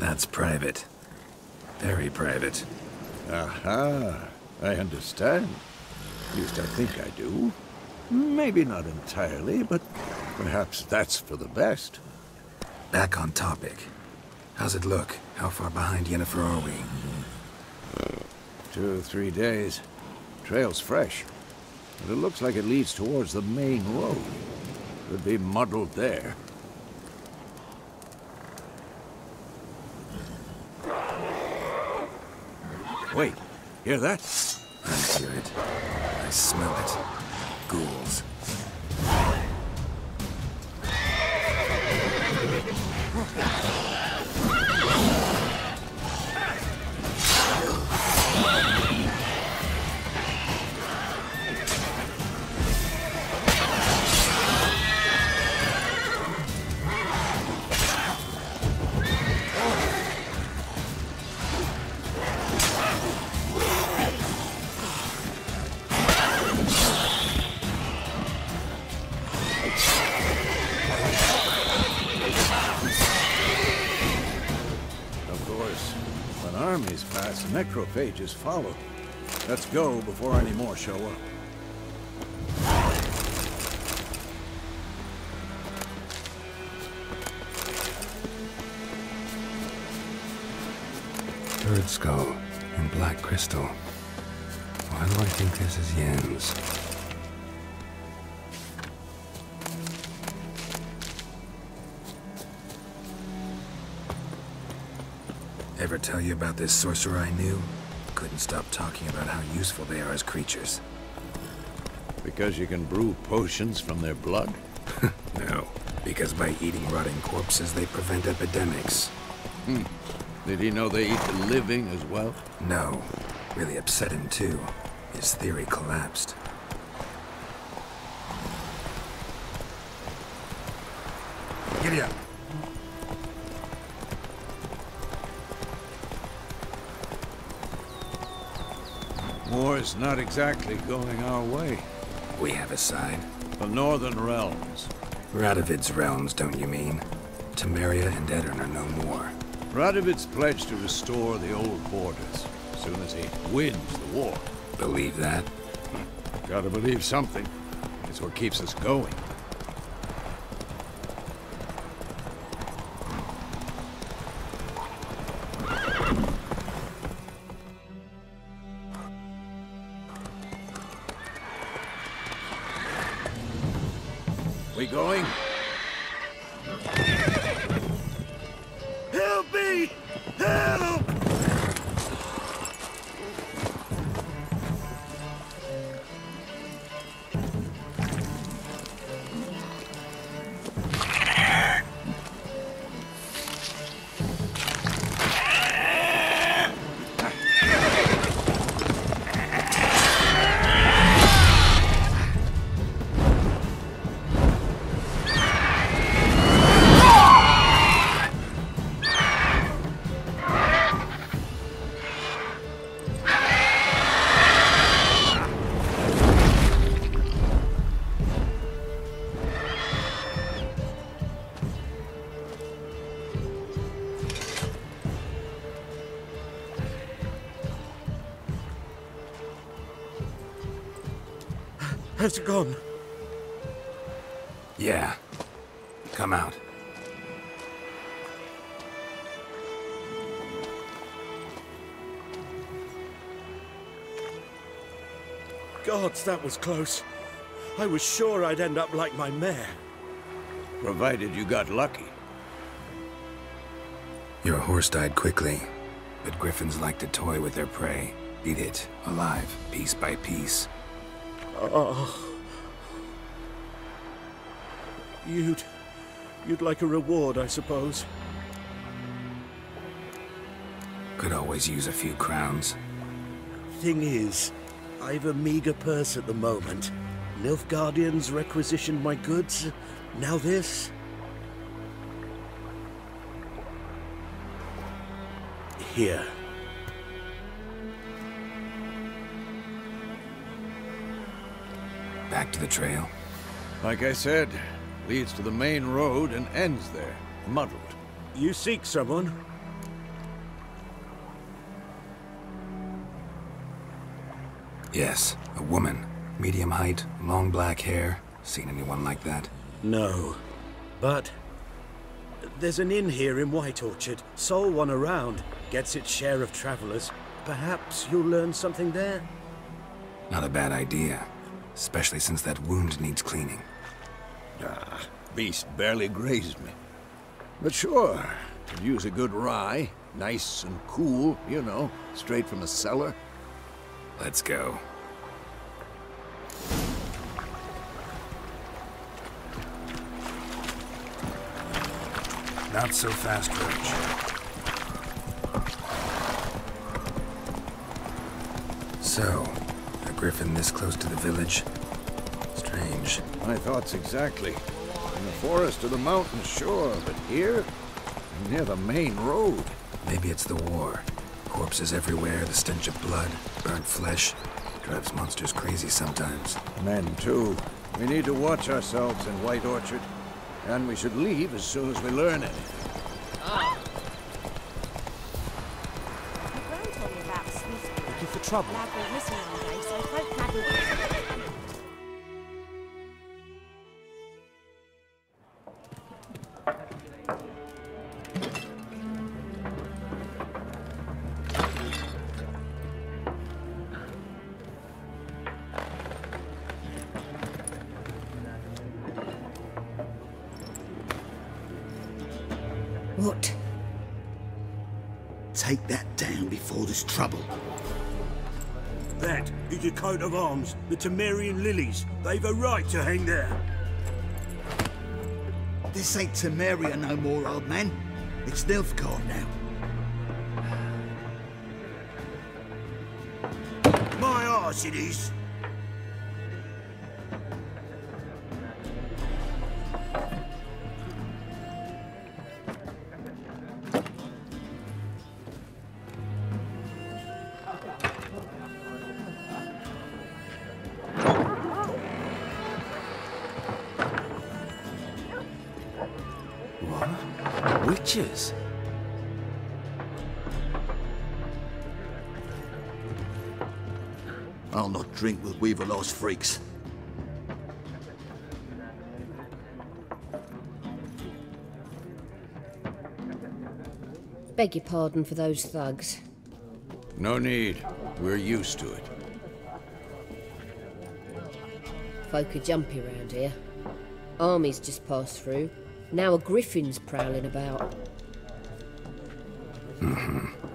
That's private. Very private. Aha, I understand. At least I think I do. Maybe not entirely, but perhaps that's for the best. Back on topic. How's it look? How far behind Yennefer are we? 2 or 3 days. Trail's fresh. But it looks like it leads towards the main road. Could be muddled there. Wait, hear that? I hear it. I smell it. Ghouls. Armies pass, necrophages follow. Let's go before any more show up. Bird skull and black crystal. Why do I think this is Yen's? Ever tell you about this sorcerer I knew? Couldn't stop talking about how useful they are as creatures. Because you can brew potions from their blood? No, because by eating rotting corpses, they prevent epidemics. Did he know they eat the living as well? No. Really upset him too. His theory collapsed. Giddy up. War's not exactly going our way. We have a side. The Northern Realms. Radovid's realms, don't you mean? Temeria and Edirn are no more. Radovid's pledged to restore the old borders as soon as he wins the war. Believe that? Gotta believe something. It's what keeps us going. We going? Help me! Help! Has it gone? Yeah. Come out. Gods, that was close. I was sure I'd end up like my mare. Provided you got lucky. Your horse died quickly, but griffins like to toy with their prey. Eat it, alive, piece by piece. Oh. You'd like a reward, I suppose. Could always use a few crowns. Thing is, I've a meager purse at the moment. Nilfgaardians requisitioned my goods. Now this. Here. Back to the trail. Like I said, leads to the main road and ends there, muddled. You seek someone? Yes, a woman. Medium height, long black hair. Seen anyone like that? No. But there's an inn here in White Orchard. Sole one around. Gets its share of travelers. Perhaps you'll learn something there? Not a bad idea. Especially since that wound needs cleaning. Ah, beast barely grazed me. But sure, could use a good rye. Nice and cool, you know, straight from a cellar. Let's go. Not so fast, Roach. So, a griffin this close to the village? Strange. My thoughts exactly. In the forest or the mountains, sure, but here? Near the main road. Maybe it's the war. Corpses everywhere, the stench of blood, burnt flesh. Drives monsters crazy sometimes. Men, too. We need to watch ourselves in White Orchard. And we should leave as soon as we learn it. Looking for trouble. What? Take that down before there's trouble. That is a coat of arms, the Temerian lilies. They've a right to hang there. This ain't Temeria no more, old man. It's Nilfgaard now. My arse it is. Witches? I'll not drink with Weaverlaw's freaks. Beg your pardon for those thugs. No need. We're used to it. Folk are jumpy round here. Armies just passed through. Now a griffin's prowling about.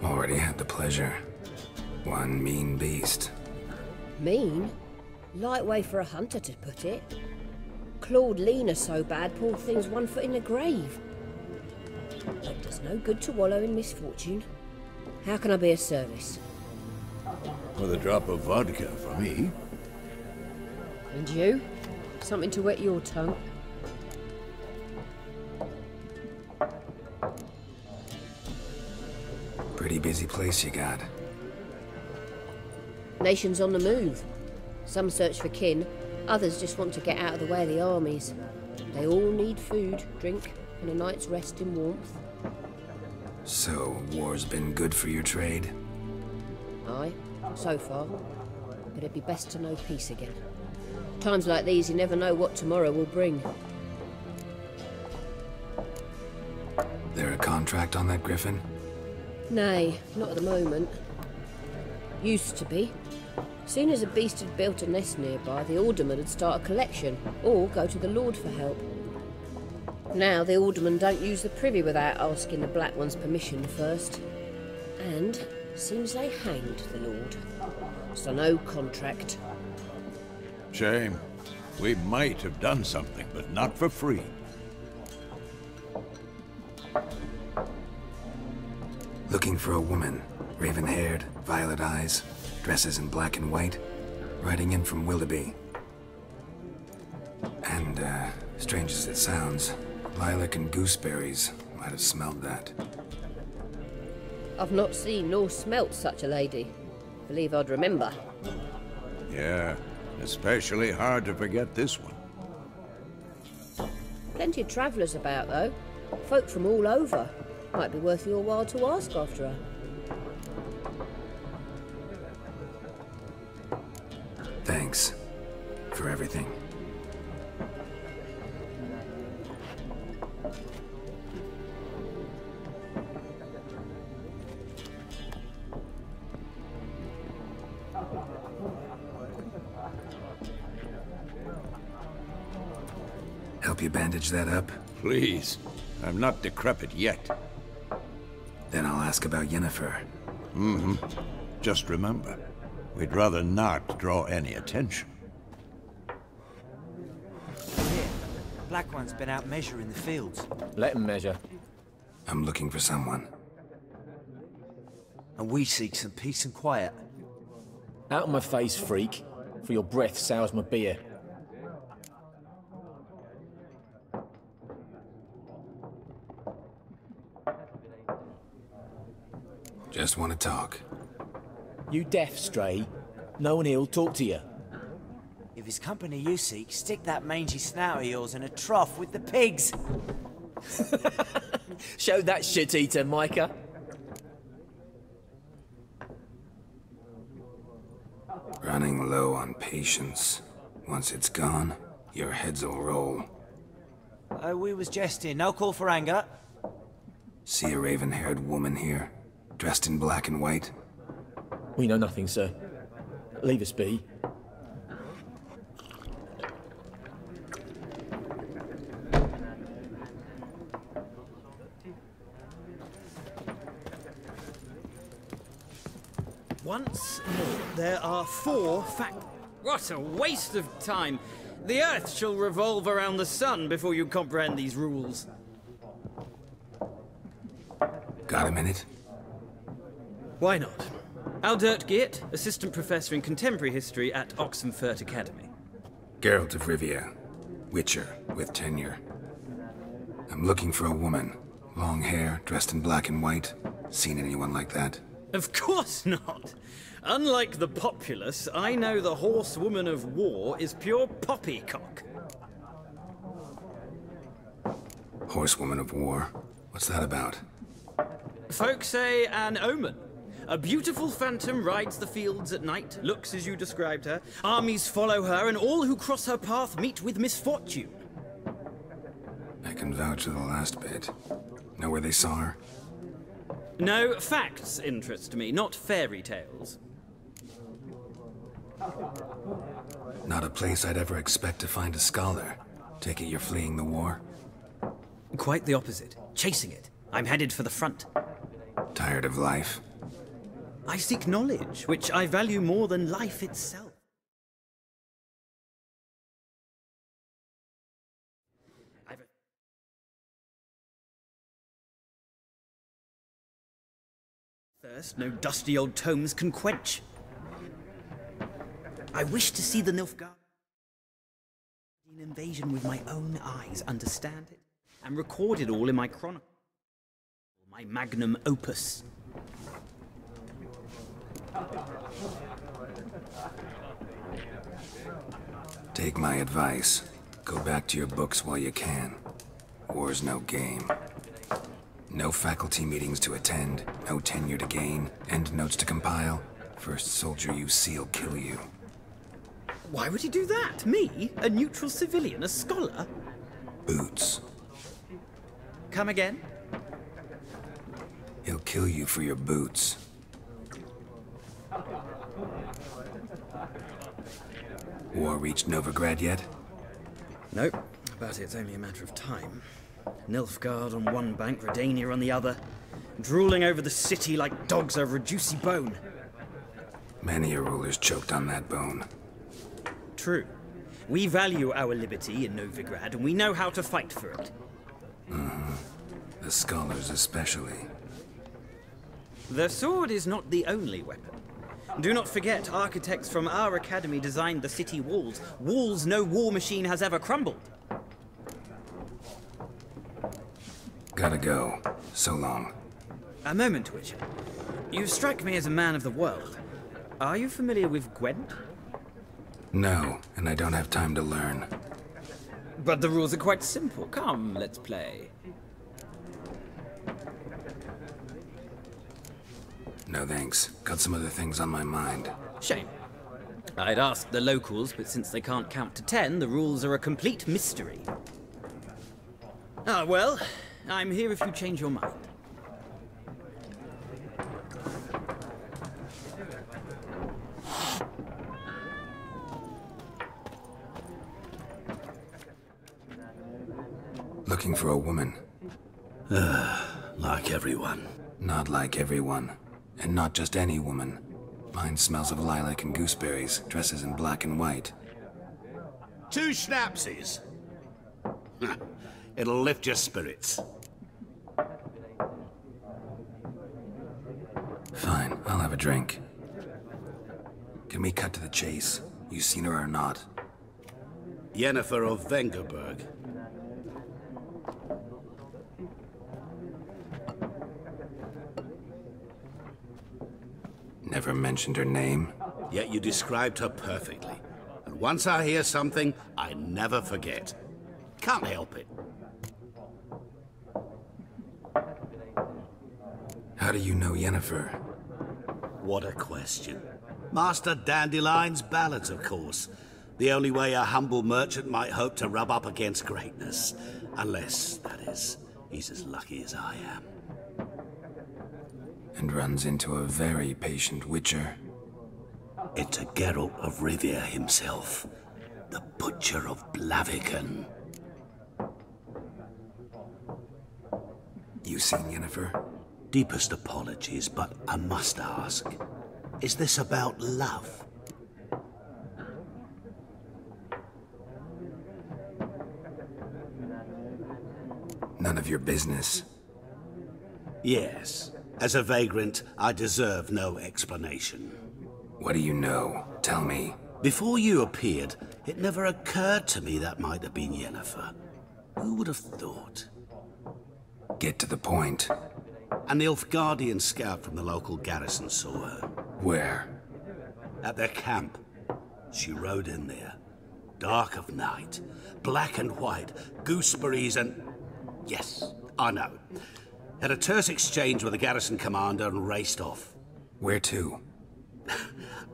Already had the pleasure. One mean beast. Mean? Light way for a hunter to put it. Clawed Lena so bad, poor thing's 1 foot in the grave. It does no good to wallow in misfortune. How can I be of service? With a drop of vodka for me. And you? Something to wet your tongue? Pretty busy place you got. Nations on the move. Some search for kin, others just want to get out of the way of the armies. They all need food, drink, and a night's rest in warmth. So, war's been good for your trade? Aye, so far. But it'd be best to know peace again. Times like these, you never know what tomorrow will bring. There a contract on that griffin? Nay, not at the moment. Used to be. Soon as a beast had built a nest nearby, the alderman would start a collection, or go to the Lord for help. Now the aldermen don't use the privy without asking the Black One's permission first. And seems they hanged the Lord. So no contract. Shame. We might have done something, but not for free. Looking for a woman. Raven-haired, violet eyes, dresses in black and white. Riding in from Willoughby. And, strange as it sounds, lilac and gooseberries might have smelled that. I've not seen nor smelt such a lady. Believe I'd remember. Yeah, especially hard to forget this one. Plenty of travellers about, though. Folk from all over. Might be worth your while to ask after her. Help you bandage that up? Please. I'm not decrepit yet. Then I'll ask about Yennefer. Just remember, we'd rather not draw any attention. Here, Black One's been out measuring the fields. Let him measure. I'm looking for someone. And we seek some peace and quiet. Out of my face, freak. For your breath sours my beer. Just want to talk. You deaf, stray. No one here'll talk to you. If it's company you seek, stick that mangy snout of yours in a trough with the pigs. Show that shit-eater, Micah. Running low on patience. Once it's gone, your heads'll roll. Oh, we was jesting. No call for anger. See a raven-haired woman here, dressed in black and white? We know nothing, sir. Leave us be. Once more, there are 4 fact... What a waste of time! The Earth shall revolve around the sun before you comprehend these rules. Got a minute? Why not? Aldert Geert, Assistant Professor in Contemporary History at Oxenfurt Academy. Geralt of Rivia. Witcher, with tenure. I'm looking for a woman. Long hair, dressed in black and white. Seen anyone like that? Of course not! Unlike the populace, I know the horsewoman of war is pure poppycock. Horsewoman of war? What's that about? Folk say an omen. A beautiful phantom rides the fields at night, looks as you described her. Armies follow her, and all who cross her path meet with misfortune. I can vouch for the last bit. Know where they saw her? No, facts interest me, not fairy tales. Not a place I'd ever expect to find a scholar. Take it you're fleeing the war? Quite the opposite. Chasing it. I'm headed for the front. Tired of life? I seek knowledge, which I value more than life itself. Thirst no dusty old tomes can quench. I wish to see the Nilfgaard invasion with my own eyes, understand it, and record it all in my chronicle, my magnum opus. Take my advice. Go back to your books while you can. War's no game. No faculty meetings to attend, no tenure to gain, end notes to compile. First soldier you see'll kill you. Why would he do that? Me? A neutral civilian? A scholar? Boots. Come again? He'll kill you for your boots. War reached Novigrad yet? Nope, but it's only a matter of time. Nilfgaard on one bank, Redania on the other, drooling over the city like dogs over a juicy bone. Many a ruler's choked on that bone. True. We value our liberty in Novigrad, and we know how to fight for it. The scholars especially. The sword is not the only weapon. Do not forget, architects from our academy designed the city walls. Walls no war machine has ever crumbled. Gotta go. So long. A moment, Witcher. You strike me as a man of the world. Are you familiar with Gwent? No, and I don't have time to learn. But the rules are quite simple. Come, let's play. No thanks. Got some other things on my mind. Shame. I'd asked the locals, but since they can't count to 10, the rules are a complete mystery. Ah, well, I'm here if you change your mind. Looking for a woman. Like everyone. Not like everyone. And not just any woman. Mine smells of lilac and gooseberries, dresses in black and white. 2 schnapsies. It'll lift your spirits. Fine, I'll have a drink. Can we cut to the chase? You seen her or not? Yennefer of Vengerberg. Never mentioned her name? Yet you described her perfectly. And once I hear something, I never forget. Can't help it. How do you know Yennefer? What a question. Master Dandelion's ballads, of course. The only way a humble merchant might hope to rub up against greatness. Unless, that is, he's as lucky as I am. And runs into a very patient witcher. It's a Geralt of Rivia himself. The Butcher of Blaviken. You seen Yennefer? Deepest apologies, but I must ask. Is this about love? None of your business. Yes. As a vagrant, I deserve no explanation. What do you know? Tell me. Before you appeared, it never occurred to me that might have been Yennefer. Who would have thought? Get to the point. An Nilfgaardian scout from the local garrison saw her. Where? At their camp. She rode in there. Dark of night. Black and white. Gooseberries and... Yes, I know. Had a terse exchange with the garrison commander and raced off. Where to?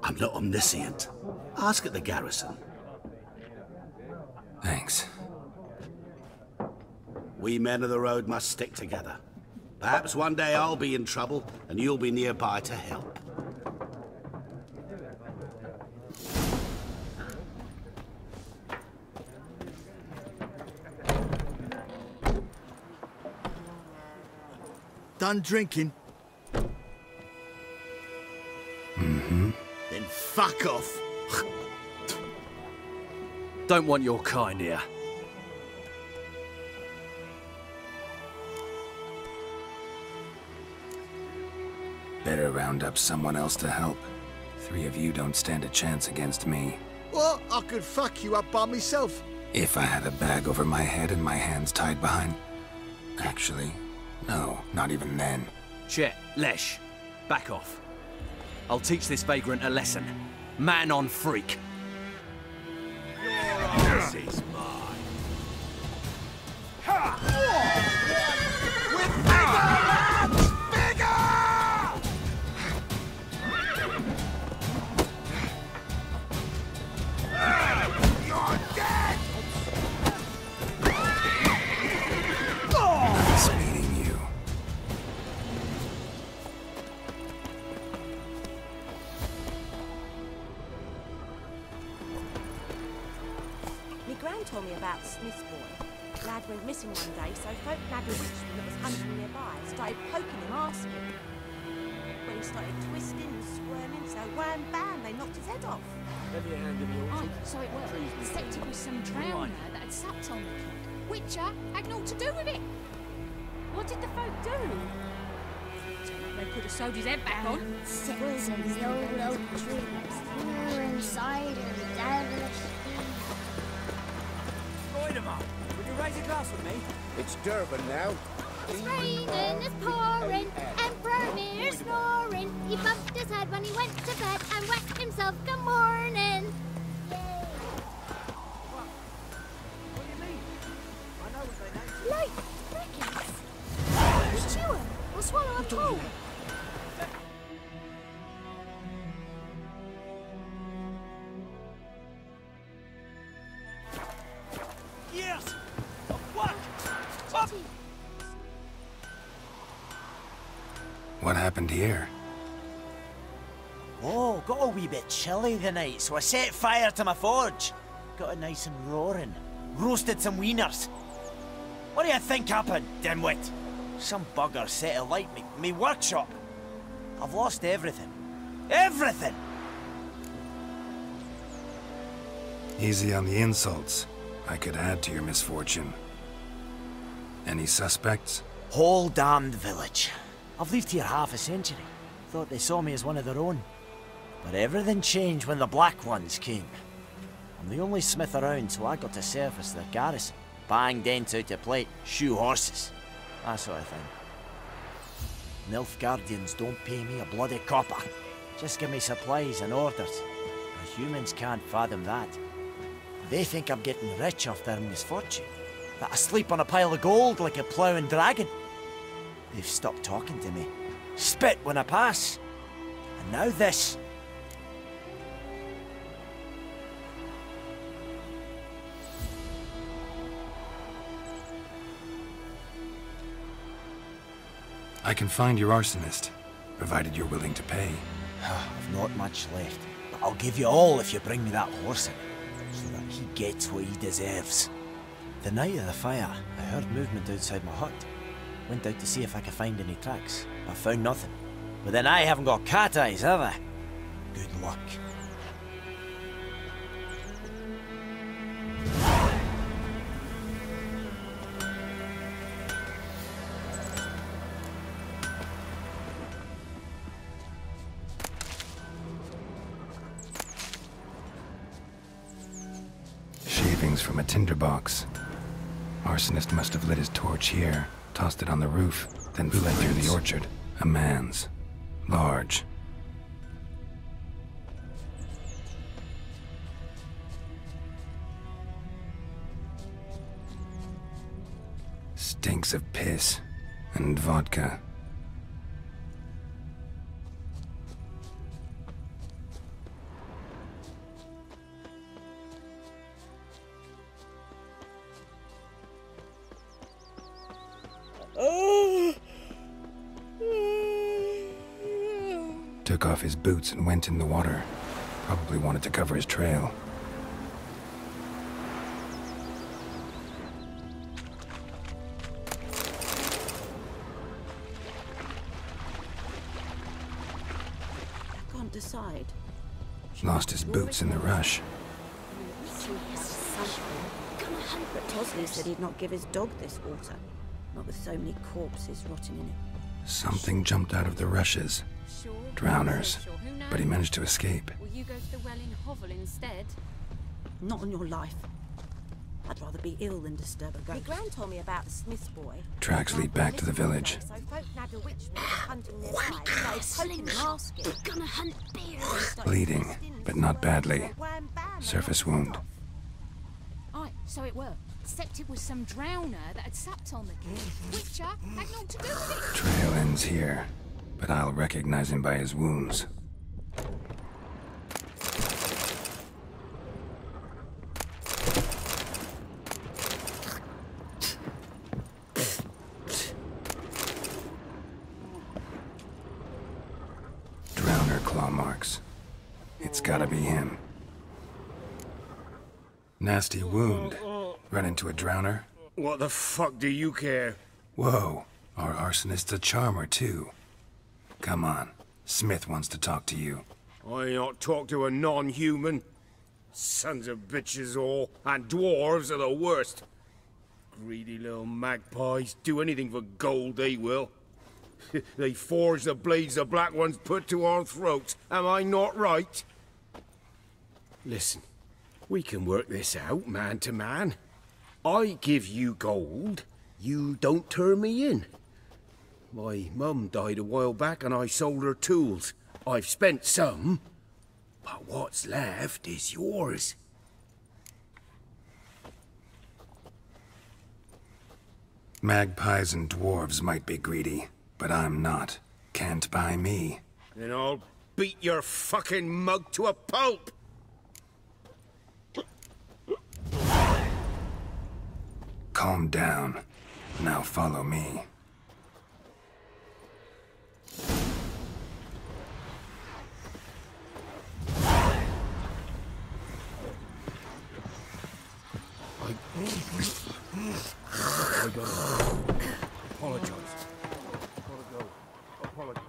I'm not omniscient. Ask at the garrison. Thanks. We men of the road must stick together. Perhaps one day I'll be in trouble and you'll be nearby to help. Done drinking? Mm-hmm. Then fuck off. Don't want your kind here. Better round up someone else to help. 3 of you don't stand a chance against me. Well, I could fuck you up by myself. If I had a bag over my head and my hands tied behind... Actually, no, not even then. Chet, Lesh, back off. I'll teach this vagrant a lesson. Man on freak. This is mine. With bigger! You're dead! Nice meeting you. My gran told me about Smith's boy. Lad went missing one day, so folk nabbed a witchman that was hunting nearby, started poking him, asking. When he started twisting and squirming, so wham bam, they knocked his head off. Oh, so it was. Except it was some drowner that had supped on the kid. Witcher had naught to do with it. What did the folk do? They could have sewed his head back on. Sits in the old oak tree, here inside her devilish thing. Right 'em up. Would you raise a glass with me? It's Durban now. It's raining, it's pouring, Emperor Mir snoring. He bumped his head when he went to bed and whacked himself good morning. Light crickets. Chew 'em. We'll swallow 'em whole. Yes! What? Up! What happened here? Oh, got a wee bit chilly the night, so I set fire to my forge. Got it nice and roaring. Roasted some wieners. What do you think happened, dimwit? Some bugger set alight me workshop. I've lost everything. Everything! Easy on the insults. I could add to your misfortune. Any suspects? Whole damned village. I've lived here half a century. Thought they saw me as one of their own. But everything changed when the Black Ones came. I'm the only smith around, so I got to service their garrison. Bang dents out of plate, shoe horses. That sort of thing. Nilfgaardians don't pay me a bloody copper. Just give me supplies and orders. The humans can't fathom that. They think I'm getting rich off their misfortune. That I sleep on a pile of gold like a ploughing dragon. They've stopped talking to me. Spit when I pass. And now this. I can find your arsonist, provided you're willing to pay. I've not much left, but I'll give you all if you bring me that horse in, so that he gets what he deserves. The night of the fire, I heard movement outside my hut. Went out to see if I could find any tracks, but found nothing. But then I haven't got cat eyes, have I? Good luck. From a tinderbox. Arsonist must have lit his torch here, tossed it on the roof, then fled through the orchard. A man's. Large. Stinks of piss and vodka. Took off his boots and went in the water. Probably wanted to cover his trail. I can't decide. Lost his boots in the rush. But Tosley said he'd not give his dog this water. Not with so many corpses rotting in it. Something jumped out of the rushes. Drowners. But he managed to escape. Will you go to the well in Hovel instead? Not on your life. I'd rather be ill than disturb a ghost. My gran told me about the Smith's boy. Tracks lead back to the village. So folk nabbed a witch was hunting their wives, started poking and asking. They're gonna hunt bears. Bleeding, but not badly. Surface wound. Aye, so it were. Except it was some drowner that had supped on the kid. Witcher had naught to do with it. Trail ends here, but I'll recognize him by his wounds. Drowner claw marks. It's gotta be him. Nasty wound. Run into a drowner? What the fuck do you care? Whoa, our arsonist's a charmer too. Come on, Smith wants to talk to you. I ain't not talk to a non-human. Sons of bitches all, and dwarves are the worst. Greedy little magpies, do anything for gold they will. They forge the blades the Black Ones put to our throats, am I not right? Listen, we can work this out, man to man. I give you gold, you don't turn me in. My mum died a while back and I sold her tools. I've spent some, but what's left is yours. Magpies and dwarves might be greedy, but I'm not. Can't buy me. Then I'll beat your fucking mug to a pulp! Calm down. Now follow me. I gotta apologize. Gotta go. Apologize.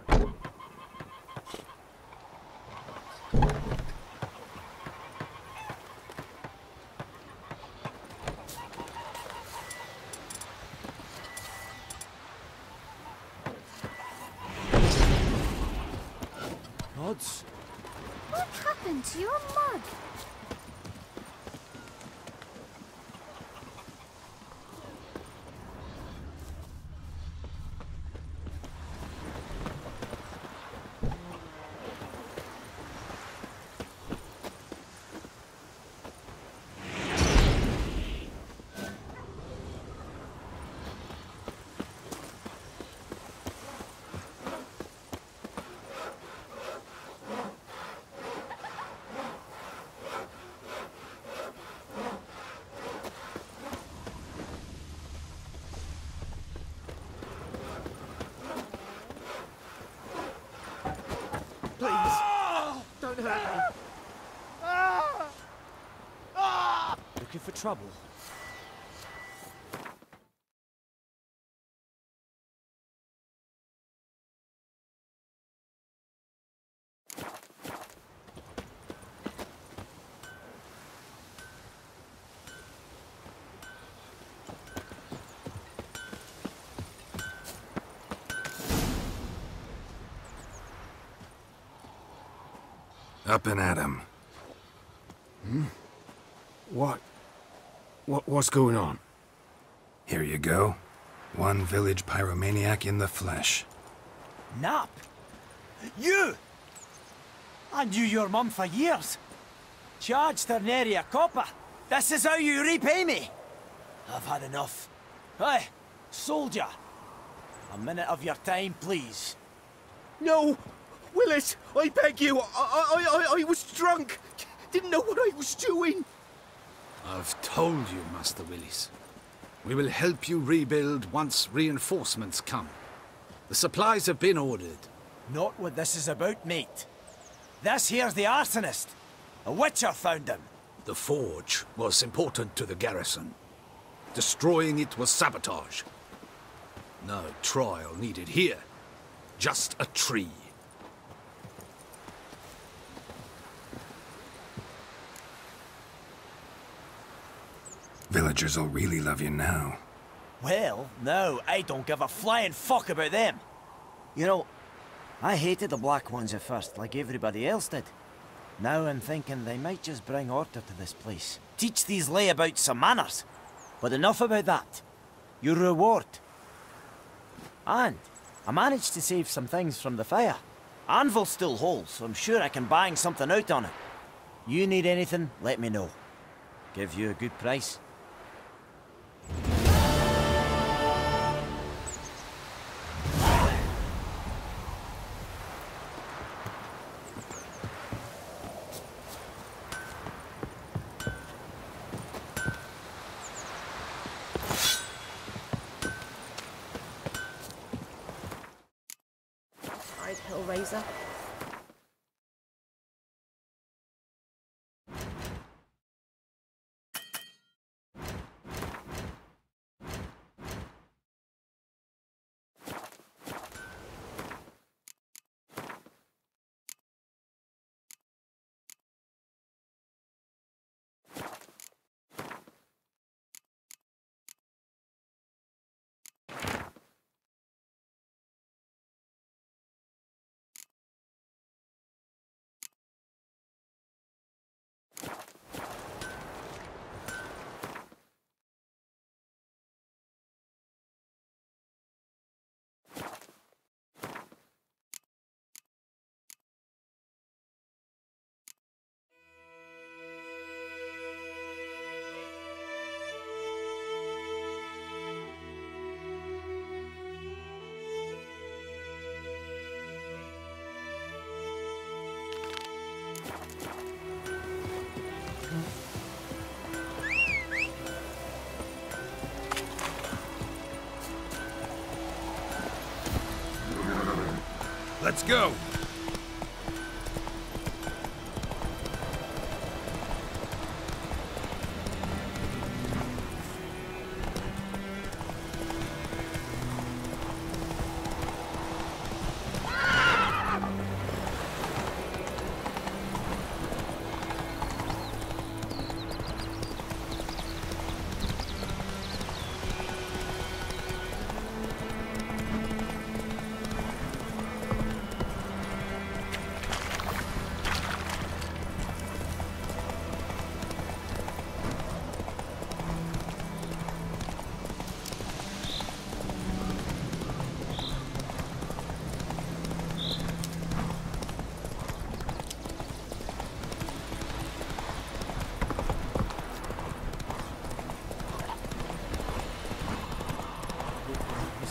Odds. What happened to your mug? Please, don't hurt me. Looking for trouble? Up and at 'em. What's going on? Here you go. One village pyromaniac in the flesh. Nap? You! I knew your mum for years. Charged her nary a copper. This is how you repay me. I've had enough. Hey, soldier. A minute of your time, please. No! Willis, I beg you, I was drunk. Didn't know what I was doing. I've told you, Master Willis. We will help you rebuild once reinforcements come. The supplies have been ordered. Not what this is about, mate. This here's the arsonist. A witcher found him. The forge was important to the garrison. Destroying it was sabotage. No trial needed here. Just a tree. Villagers will really love you now. Well, no, I don't give a flying fuck about them. You know, I hated the Black Ones at first, like everybody else did. Now I'm thinking they might just bring order to this place. Teach these layabouts some manners. But enough about that. Your reward. And I managed to save some things from the fire. Anvil's still whole, so I'm sure I can bang something out on it. You need anything, let me know. Give you a good price. Right, Hellraiser. Let's go!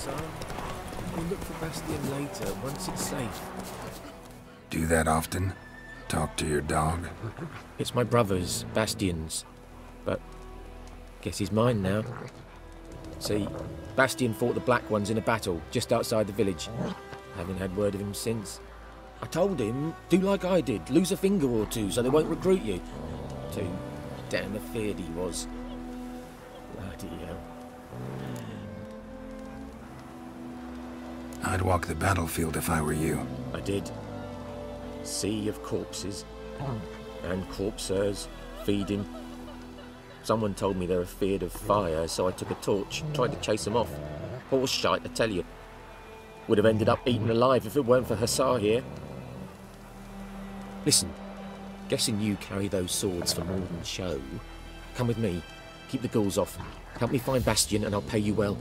son. We'll look for Bastien later, once it's safe. Do that often? Talk to your dog? It's my brother's, Bastien's. But guess he's mine now. See, Bastien fought the Black Ones in a battle just outside the village. Haven't had word of him since. I told him, do like I did, lose a finger or two so they won't recruit you. Too damn afeard he was. Bloody hell. I'd walk the battlefield if I were you. I did. Sea of corpses. And corpsers feeding. Someone told me they're afeard of fire, so I took a torch, tried to chase them off. Horse shite, I tell you. Would have ended up eaten alive if it weren't for Hussar here. Listen, guessing you carry those swords for more than show. Come with me, keep the ghouls off. Help me find Bastien and I'll pay you well.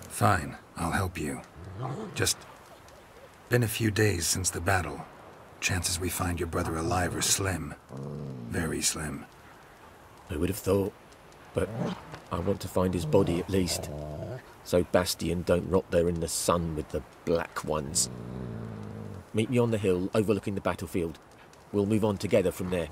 Fine, I'll help you. Just been a few days since the battle. Chances we find your brother alive are slim. Very slim. I would have thought, but I want to find his body at least. So Bastien don't rot there in the sun with the Black Ones. Meet me on the hill overlooking the battlefield. We'll move on together from there.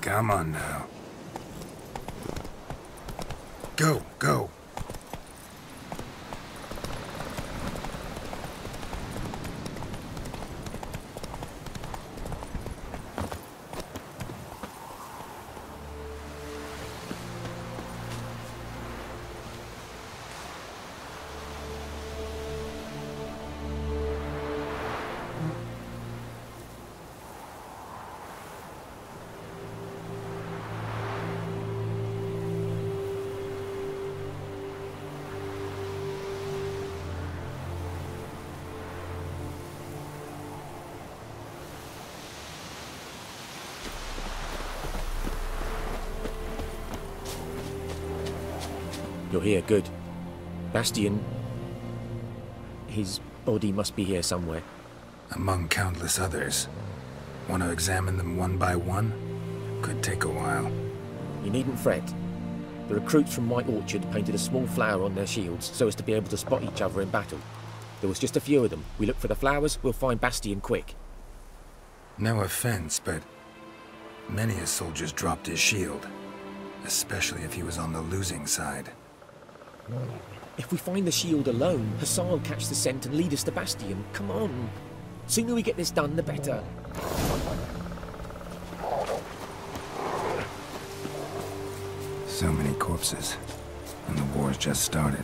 Come on now. Go, go. You're here, good. Bastien... his body must be here somewhere. Among countless others. Want to examine them one by one? Could take a while. You needn't fret. The recruits from White Orchard painted a small flower on their shields so as to be able to spot each other in battle. There was just a few of them. We look for the flowers, we'll find Bastien quick. No offense, but many a soldier's dropped his shield. Especially if he was on the losing side. If we find the shield alone, Hassan will catch the scent and lead us to Bastien. Come on. Sooner we get this done, the better. So many corpses. And the war's just started.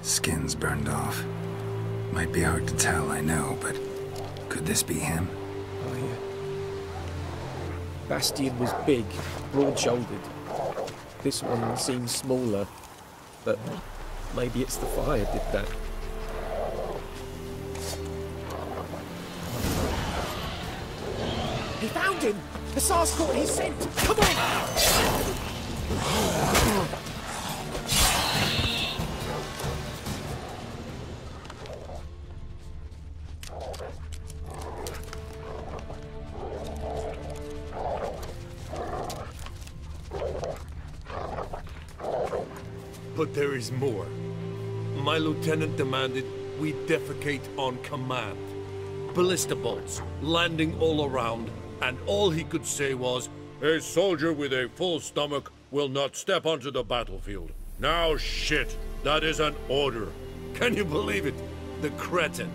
Skin's burned off. Might be hard to tell, I know, but could this be him? Oh, yeah. Bastien was big, broad-shouldered. This one seems smaller, but maybe it's the fire did that. He found him! Hussar's caught his scent! Come on! But there is more. My lieutenant demanded we defecate on command. Ballista bolts, landing all around, and all he could say was, "A soldier with a full stomach will not step onto the battlefield." Now shit, that is an order. Can you believe it? The cretin.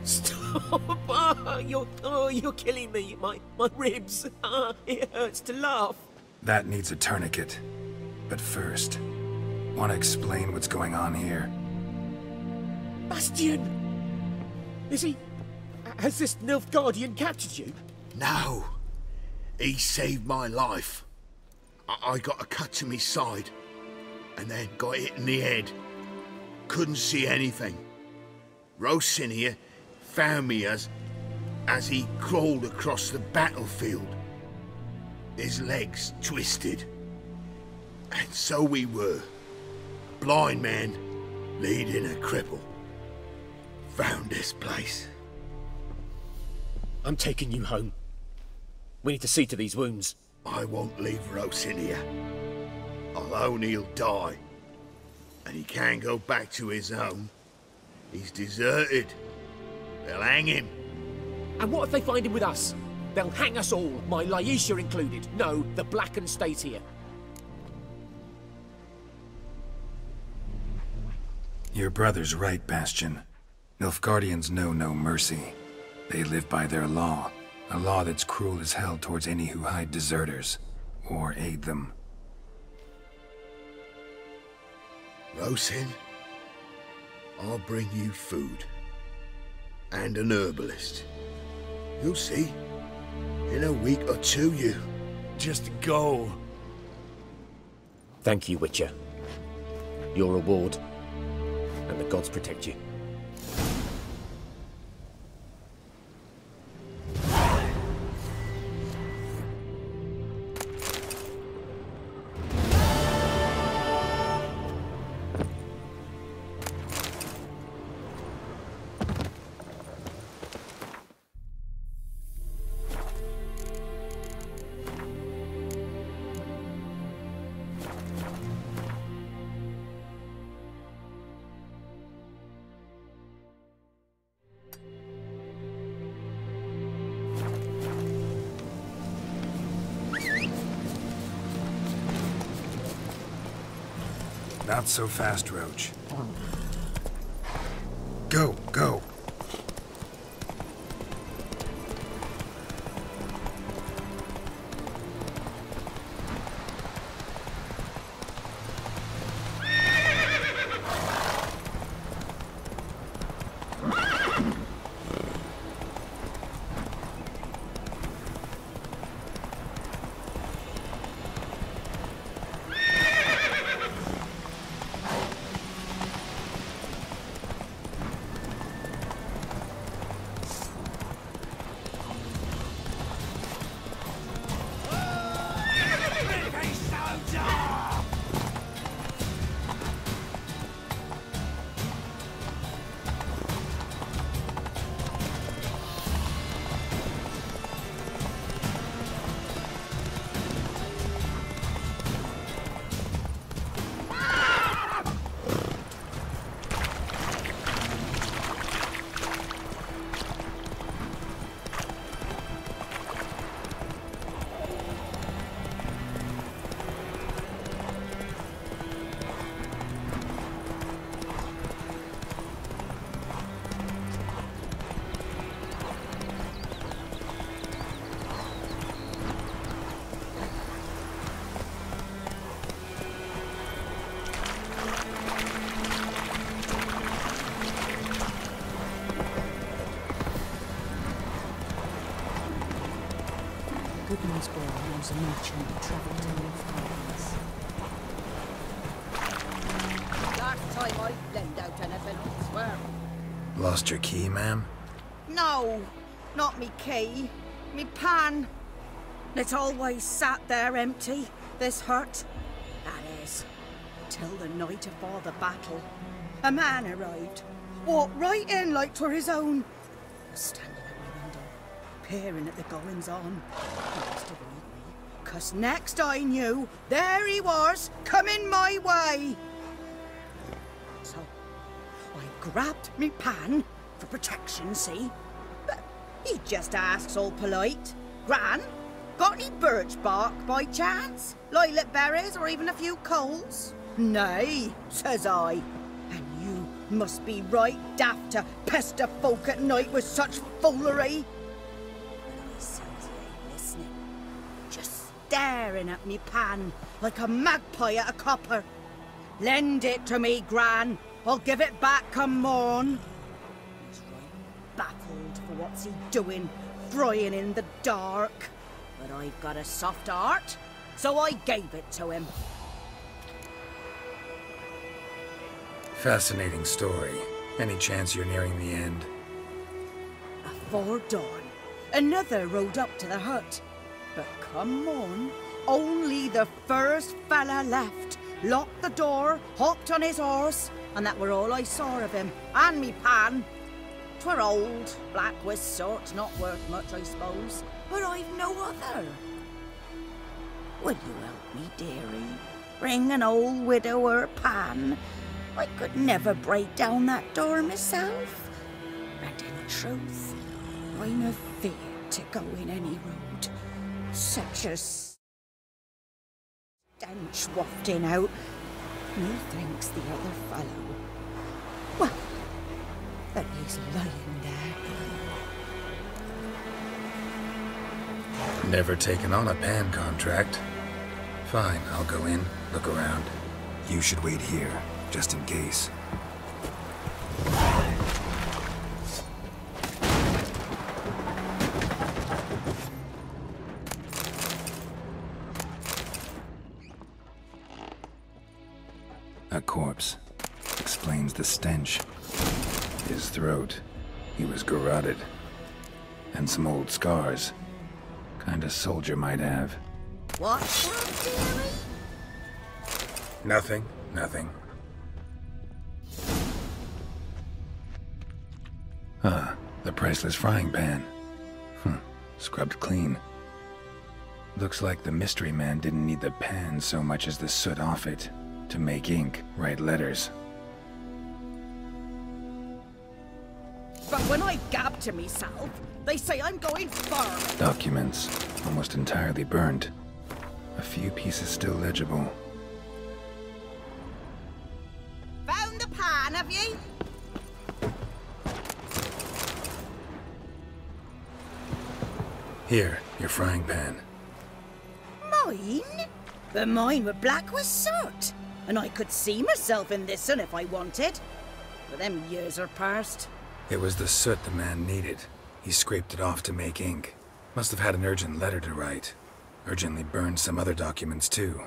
Stop! You're killing me. My ribs. It hurts to laugh. That needs a tourniquet. But first, want to explain what's going on here? Bastian! Is he... Has this Nilfgaardian captured you? No. He saved my life. I got a cut to me side, and then got hit in the head. Couldn't see anything. Rosin here found me as he crawled across the battlefield. His legs twisted. And so we were. Blind man leading a cripple. Found this place. I'm taking you home. We need to see to these wounds. I won't leave Rosin here. Alone he'll die. And he can't go back to his home. He's deserted. They'll hang him. And what if they find him with us? They'll hang us all, my Laisha included. No, the Blackened stays here. Your brother's right, Bastian. Nilfgaardians know no mercy. They live by their law. A law that's cruel as hell towards any who hide deserters, or aid them. Rosin, I'll bring you food. And an herbalist. You'll see. In a week or two, you... Just go. Thank you, Witcher. Your reward. And the gods protect you. Not so fast, Roach. Go, go. Goodman's boy knows a merchant who travelled to Newfoundlands. Last time I lend out anything, I swear. Lost your key, ma'am? No, not me key. Me pan. It always sat there empty, this hut. That is, till the night afore the battle. A man arrived, walked right in like 'twere his own. Was standing at my window, peering at the goings-on. He must have read me, 'cause next I knew, there he was, coming my way. So, I grabbed me pan, for protection, see? But he just asks all polite, Gran, got any birch bark by chance? Lilac berries or even a few coals? Nay, says I. And you must be right daft to pester folk at night with such foolery. But I sees you ain't listening. Just staring at me pan like a magpie at a copper. Lend it to me, Gran. I'll give it back come morn. He's right baffled for what's he doing, frying in the dark. But I've got a soft heart, so I gave it to him. Fascinating story. Any chance you're nearing the end? Afore dawn, another rode up to the hut. But come on, only the first fella left. Locked the door, hopped on his horse, and that were all I saw of him, and me pan. 'Twere old, black with sort, not worth much, I suppose, but I've no other. Would you help me, dearie? Bring an old widower pan. I could never break down that door myself. And in truth, I'm afeard to go in any road. Such a stench wafting out. Methinks the other fellow. Well, that he's lying there. Never taken on a pan contract. Fine, I'll go in, look around. You should wait here, just in case. A corpse. Explains the stench. His throat. He was garroted. And some old scars. Kind of soldier might have. What's that, dearie? Nothing. Ah, the priceless frying pan. Scrubbed clean. Looks like the mystery man didn't need the pan so much as the soot off it. To make ink, write letters. But when I gab to myself, they say I'm going far. Documents, almost entirely burned. A few pieces still legible. Found the pan, have you? Here, your frying pan. Mine? But mine were black with soot. And I could see myself in this one if I wanted. But them years are past. It was the soot the man needed. He scraped it off to make ink. Must have had an urgent letter to write. Urgently burned some other documents too.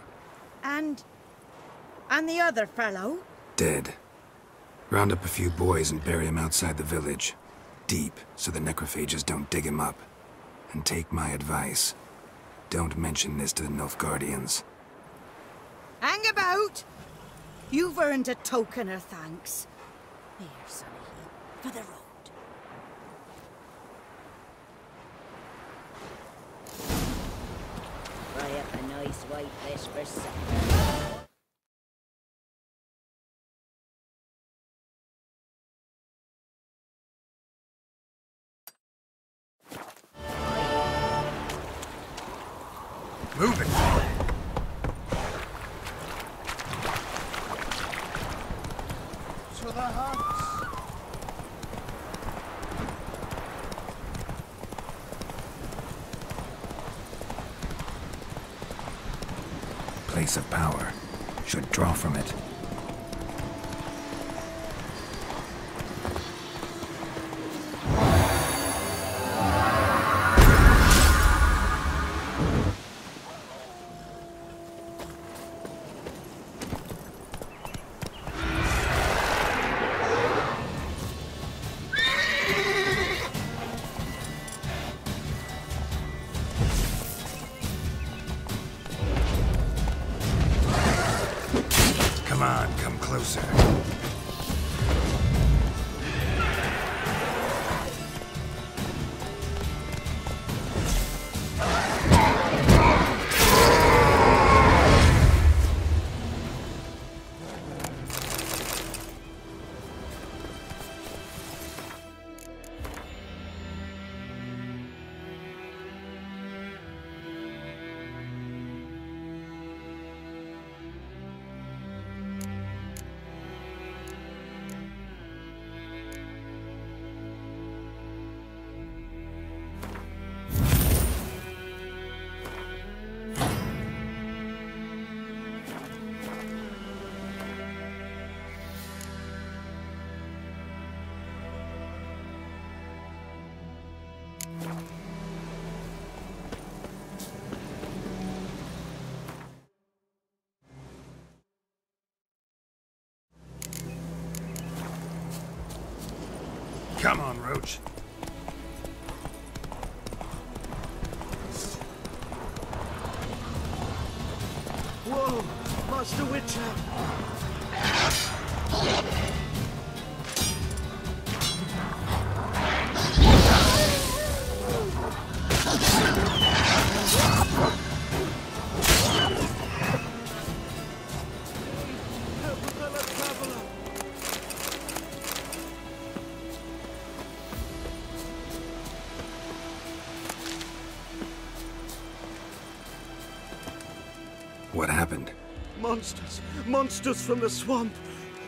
And the other fellow? Dead. Round up a few boys and bury him outside the village. Deep, so the necrophages don't dig him up. And take my advice. Don't mention this to the Nilfgaardians. Hang about! You've earned a token of thanks. Here, sonny, for the road. Fry up a nice white fish for supper. Move it! To the huts. Place of power. Should draw from it. Come on, come closer. Come on, Roach. Whoa! Master Witcher! What happened? Monsters! Monsters from the swamp!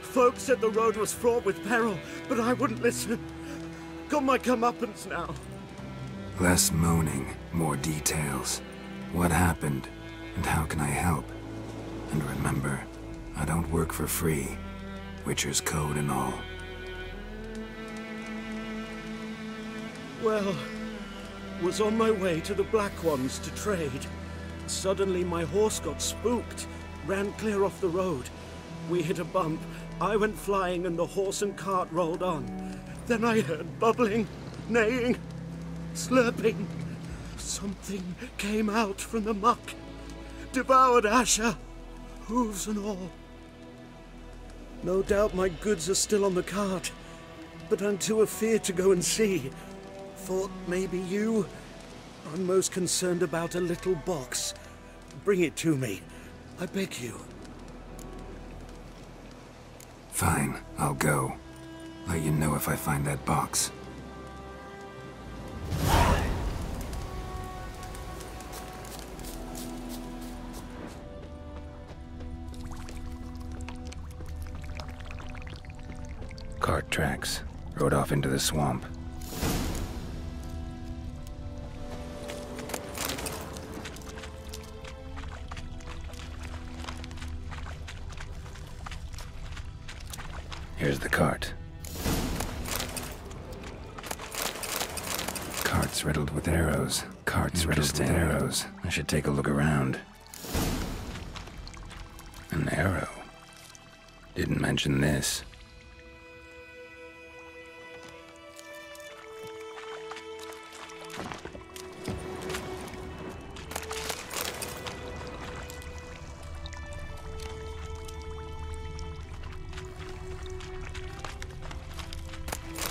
Folk said the road was fraught with peril, but I wouldn't listen. Got my comeuppance now. Less moaning, more details. What happened, and how can I help? And remember, I don't work for free. Witcher's code and all. Well, was on my way to the Black Ones to trade. Suddenly my horse got spooked, ran clear off the road. We hit a bump, I went flying and the horse and cart rolled on. Then I heard bubbling, neighing, slurping. Something came out from the muck, devoured Asher, hooves and all. No doubt my goods are still on the cart, but I'm too afeard to go and see. Thought maybe you... I'm most concerned about a little box. Bring it to me. I beg you. Fine, I'll go. Let you know if I find that box. Cart tracks. Rode off into the swamp. Here's the cart. Cart's riddled with arrows. Cart's riddled with arrows. I should take a look around. An arrow. Didn't mention this.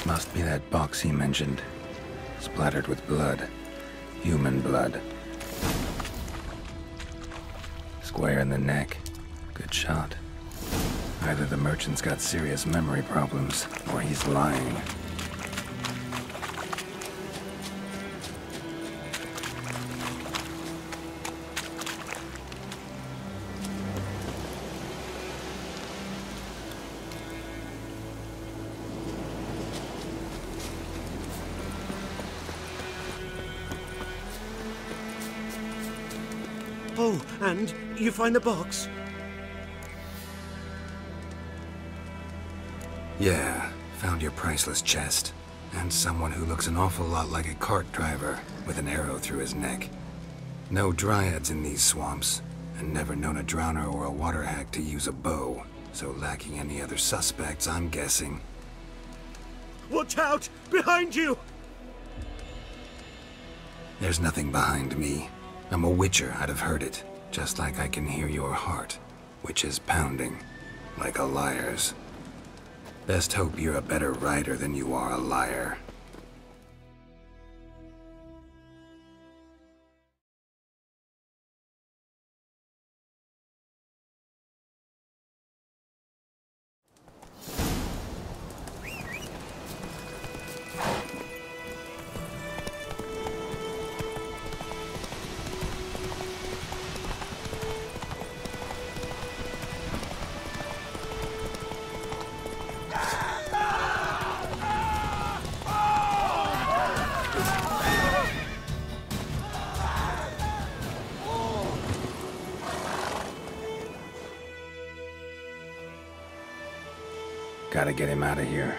Must be that box he mentioned. Splattered with blood. Human blood. Square in the neck. Good shot. Either the merchant's got serious memory problems, or he's lying. Oh, and you find the box? Yeah, found your priceless chest. And someone who looks an awful lot like a cart driver, with an arrow through his neck. No dryads in these swamps, and never known a drowner or a water hack to use a bow. So lacking any other suspects, I'm guessing. Watch out! Behind you! There's nothing behind me. I'm a witcher, I'd have heard it. Just like I can hear your heart, which is pounding, like a liar's. Best hope you're a better rider than you are a liar. Gotta get him out of here.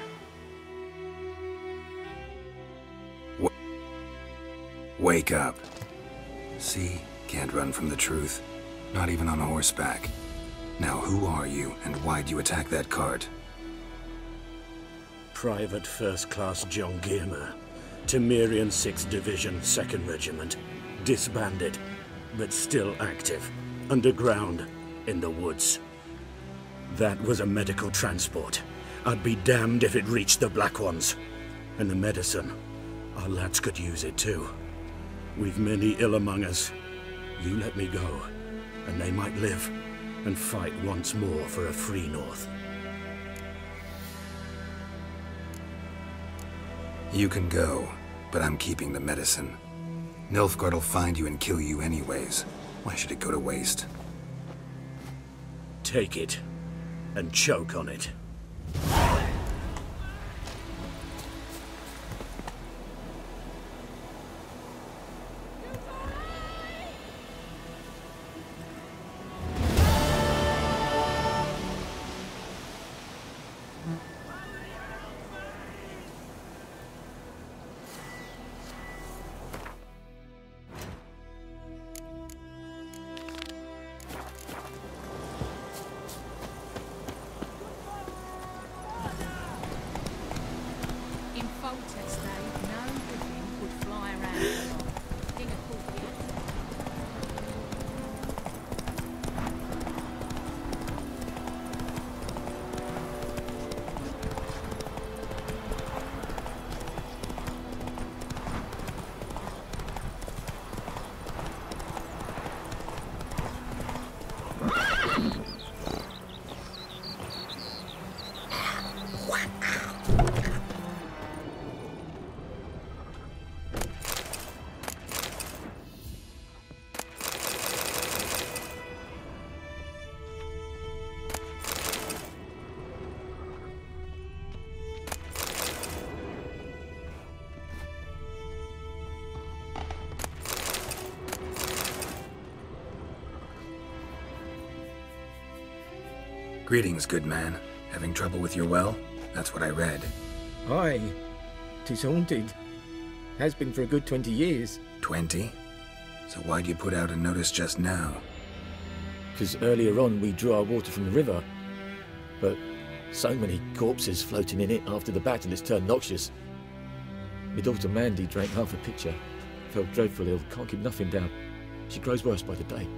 Wake up. See? Can't run from the truth. Not even on horseback. Now who are you, and why'd you attack that cart? Private First Class John Giermer, Temerian 6th Division, 2nd Regiment. Disbanded, but still active. Underground, in the woods. That was a medical transport. I'd be damned if it reached the Black Ones. And the medicine, our lads could use it too. We've many ill among us. You let me go, and they might live and fight once more for a free North. You can go, but I'm keeping the medicine. Nilfgaard will find you and kill you anyways. Why should it go to waste? Take it, and choke on it. Greetings, good man. Having trouble with your well? That's what I read. Aye. 'Tis haunted. Has been for a good 20 years. 20? So why'd you put out a notice just now? 'Cause earlier on we drew our water from the river. But so many corpses floating in it after the battle it's turned noxious. My daughter Mandy drank half a pitcher. Felt dreadful ill, can't keep nothing down. She grows worse by the day.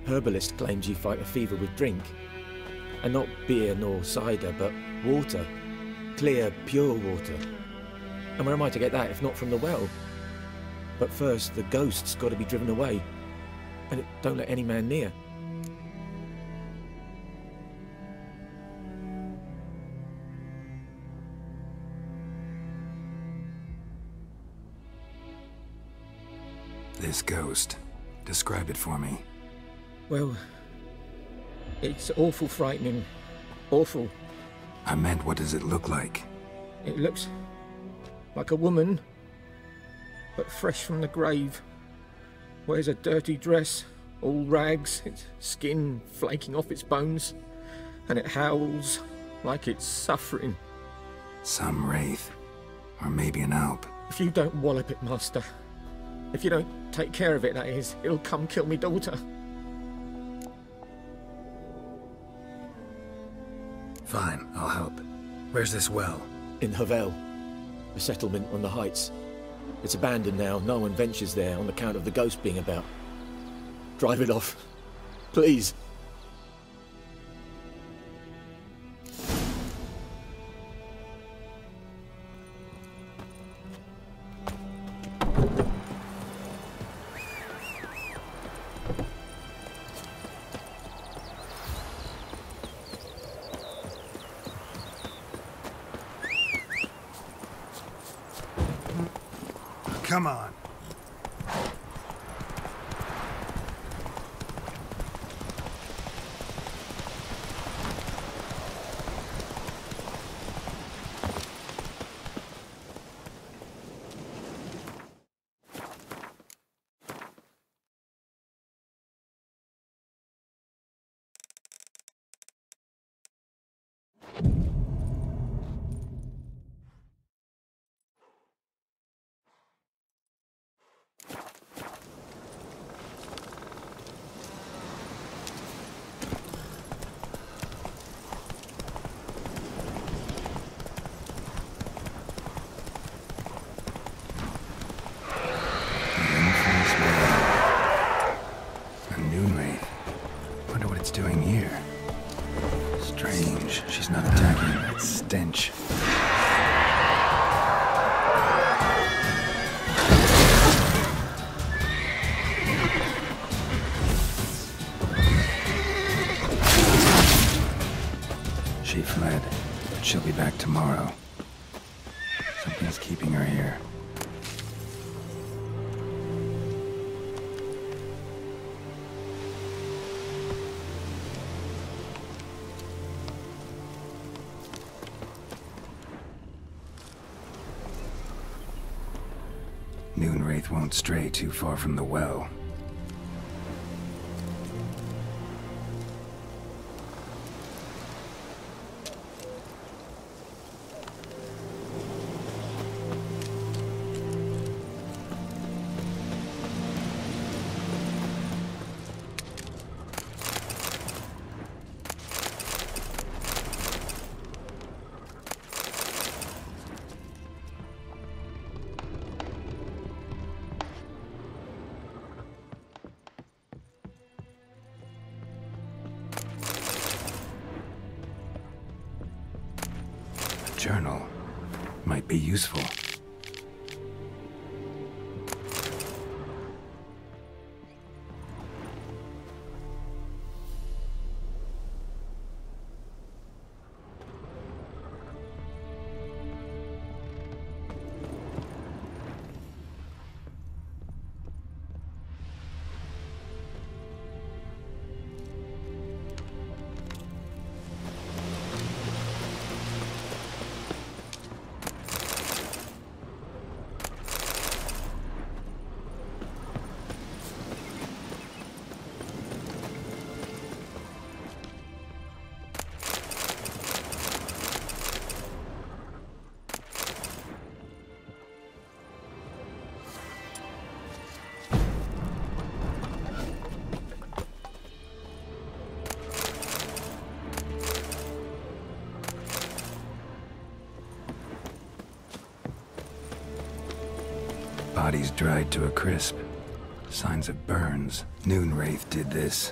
Herbalist claims you fight a fever with drink. And not beer nor cider, but water. Clear, pure water. And where am I to get that if not from the well? But first, the ghost's got to be driven away. And it don't let any man near. This ghost. Describe it for me. Well, it's awful frightening. Awful. I meant, what does it look like? It looks like a woman, but fresh from the grave. Wears a dirty dress, all rags, its skin flaking off its bones, and it howls like it's suffering. Some wraith. Or maybe an alp. If you don't wallop it, Master, if you don't take care of it, that is, it'll come kill me daughter. Fine, I'll help. Where's this well? In Havel, a settlement on the heights. It's abandoned now, no one ventures there on account of the ghost being about. Drive it off, please. Come on. She's not attacking. That stench. She fled, but she'll be back tomorrow. Something's keeping her here. Noonwraith won't stray too far from the well. Journal might be useful. Bodies dried to a crisp. Signs of burns. Noonwraith did this.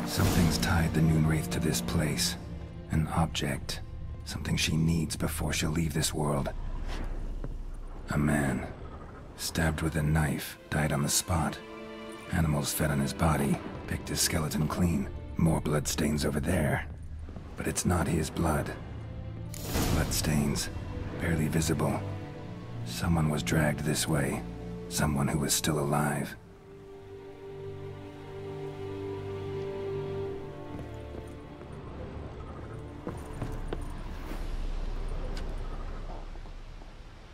Something's tied the Noonwraith to this place. An object. Something she needs before she'll leave this world. A man. Stabbed with a knife, died on the spot. Animals fed on his body, picked his skeleton clean. More bloodstains over there. But it's not his blood. Bloodstains. Barely visible. Someone was dragged this way. Someone who was still alive.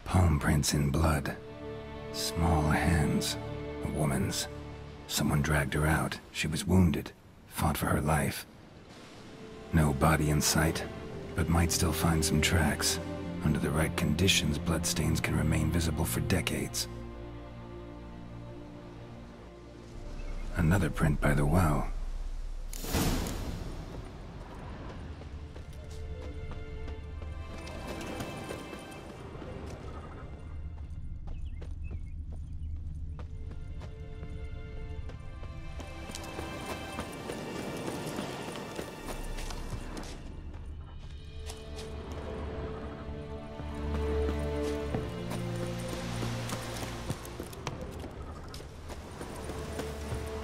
Palm prints in blood. Small hands. A woman's. Someone dragged her out. She was wounded. Fought for her life. No body in sight, but might still find some tracks. Under the right conditions, bloodstains can remain visible for decades. Another print by the well.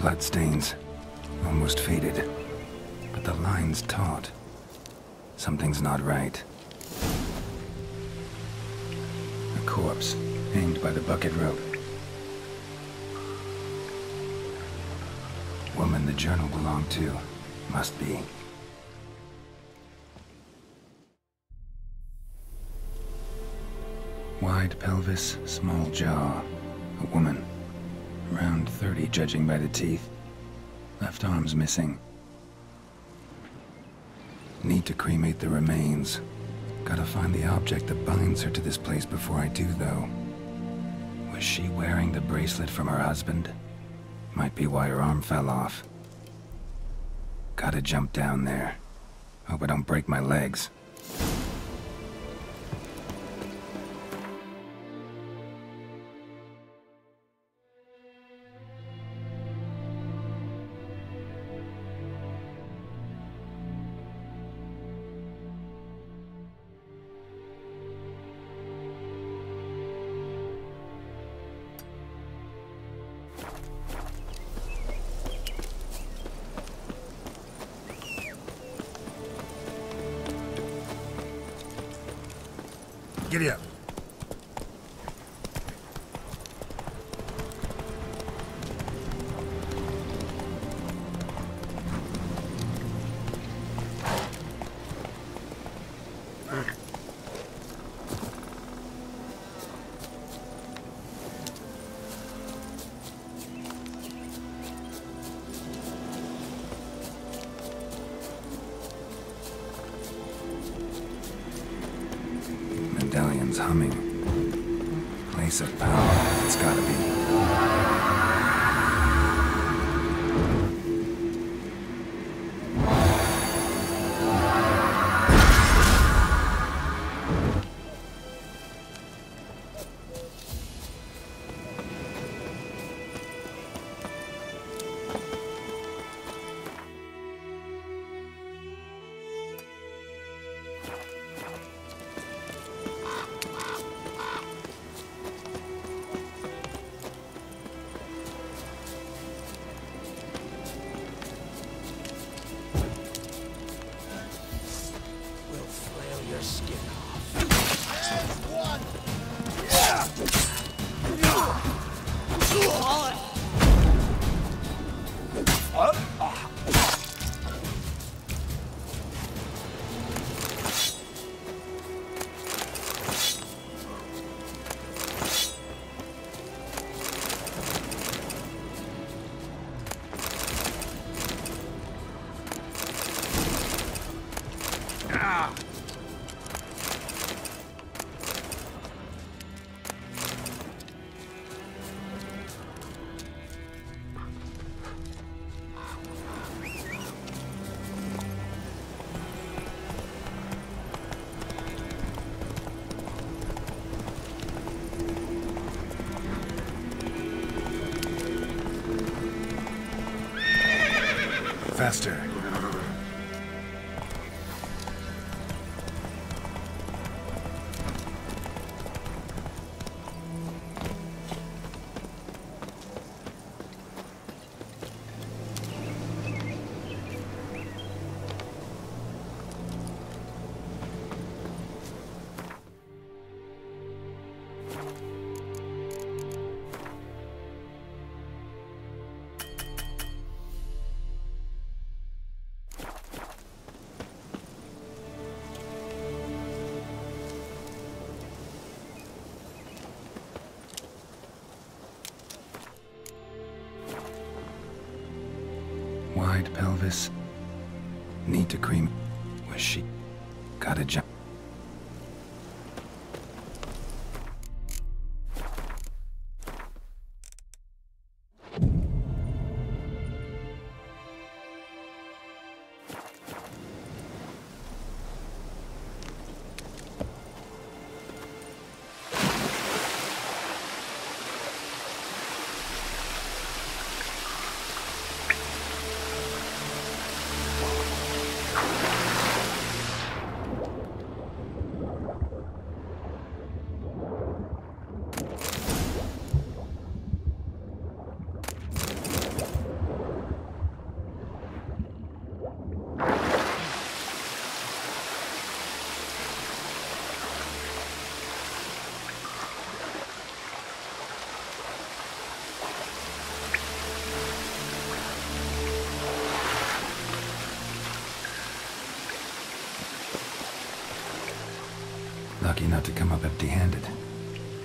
Bloodstains, almost faded, but the line's taut. Something's not right. A corpse, hanged by the bucket rope. Woman the journal belonged to, must be. Wide pelvis, small jaw. A woman. Around 30, judging by the teeth. Left arm's missing. Need to cremate the remains. Gotta find the object that binds her to this place before I do, though. Was she wearing the bracelet from her husband? Might be why her arm fell off. Gotta jump down there. Hope I don't break my legs. Giddy up. Medallion's humming. Place of power, it's gotta be. Faster. Wide pelvis. Need to cream. Was she? Gotta jump. Lucky not to come up empty-handed.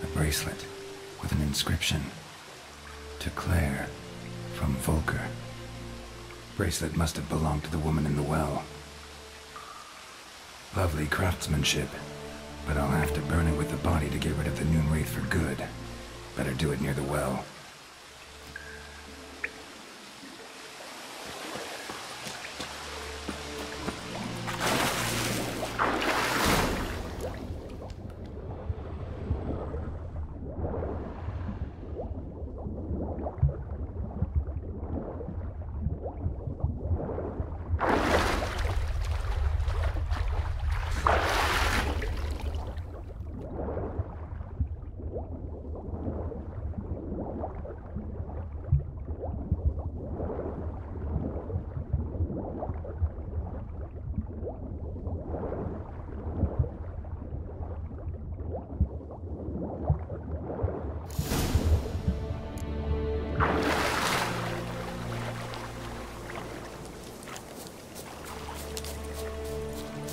A bracelet with an inscription. To Claire, from Volker. Bracelet must have belonged to the woman in the well. Lovely craftsmanship, but I'll have to burn it with the body to get rid of the Noon Wraith for good. Better do it near the well.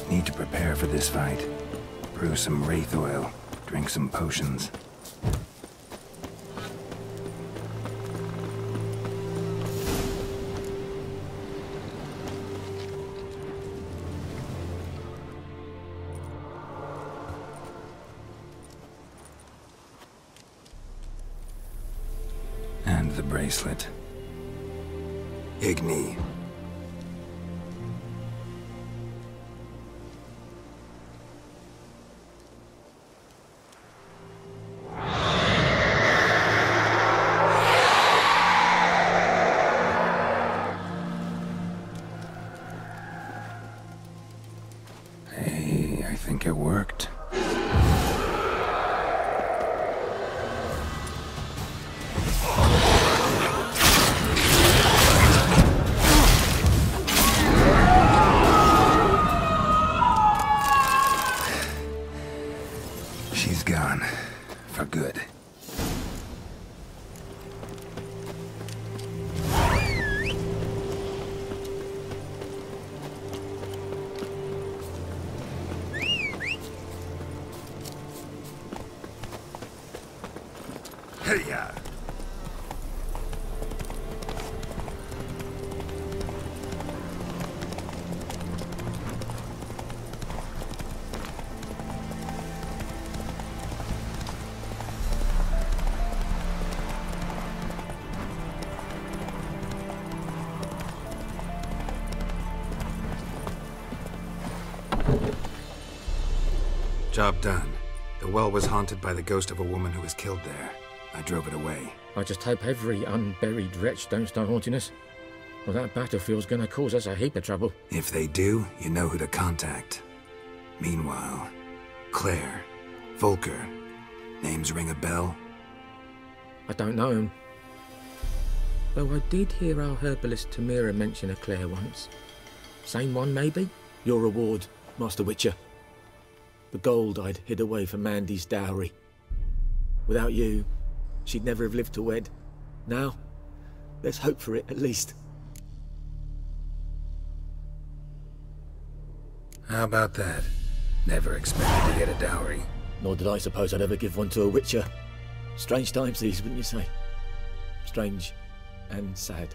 Need to prepare for this fight. Brew some wraith oil, drink some potions. And the bracelet. Igni. I think it worked. She's gone. For good. Hey-ya! Job done. The well was haunted by the ghost of a woman who was killed there. I drove it away. I just hope every unburied wretch don't start haunting us. Well, that battlefield's gonna cause us a heap of trouble. If they do, you know who to contact. Meanwhile, Claire, Volker, names ring a bell? I don't know him. Though I did hear our herbalist Tamira mention a Claire once. Same one, maybe? Your reward, Master Witcher. The gold I'd hid away for Mandy's dowry. Without you, she'd never have lived to wed. Now, let's hope for it, at least. How about that? Never expected to get a dowry. Nor did I suppose I'd ever give one to a Witcher. Strange times these, wouldn't you say? Strange and sad.